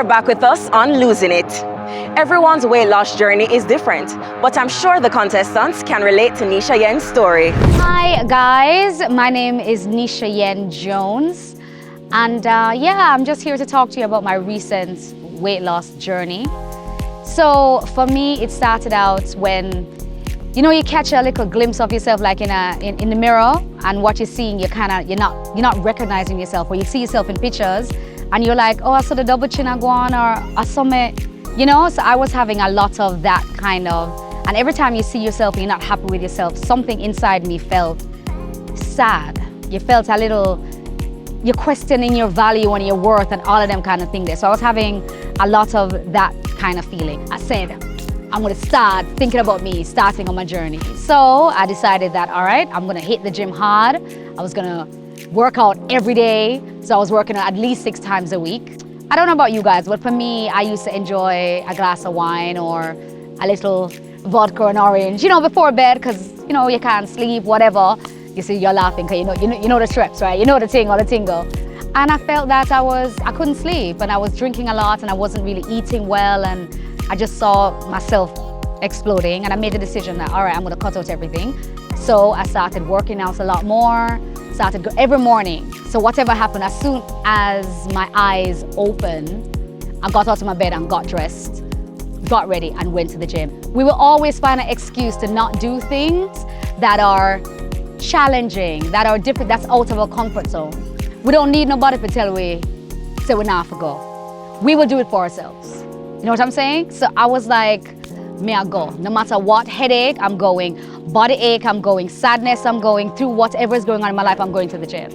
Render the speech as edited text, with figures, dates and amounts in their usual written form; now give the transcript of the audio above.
you're back with us on Losing It. Everyone's weight loss journey is different, but I'm sure the contestants can relate to Nisha Yen's story. Hi guys, my name is Nisha Yen Jones, and I'm just here to talk to you about my recent weight loss journey. So for me, it started out when you catch a little glimpse of yourself like in the mirror, and what you're seeing, you're not recognizing yourself, or you see yourself in pictures and you're like, oh, I saw the double chin I go on, or I saw me, so I was having a lot of that kind of, and every time you see yourself and you're not happy with yourself, something inside me felt sad. You felt a little, you're questioning your value and your worth and all of them kind of things there. So I was having a lot of that kind of feeling. I said, I'm gonna start thinking about me, starting on my journey. So I decided that, all right, I'm gonna hit the gym hard. I was gonna work out every day. So I was working out at least 6 times a week. I don't know about you guys, but for me, I used to enjoy a glass of wine or a little vodka and orange, before bed, because, you can't sleep, whatever. You see, you're laughing, because you know the strips, right? You know the ting or the tingle. And I felt that I couldn't sleep, and I was drinking a lot, and I wasn't really eating well, and I just saw myself exploding, and I made the decision that, all right, I'm gonna cut out everything. So I started working out a lot more, started every morning. So whatever happened, as soon as my eyes opened, I got out of my bed and got dressed, got ready, and went to the gym. We will always find an excuse to not do things that are challenging, that are different, that's out of our comfort zone. We don't need nobody to tell we, say we're not to go. We will do it for ourselves. You know what I'm saying? So I was like, may I go? No matter what, headache, I'm going. Body ache, I'm going. Sadness, I'm going. Through whatever is going on in my life, I'm going to the gym.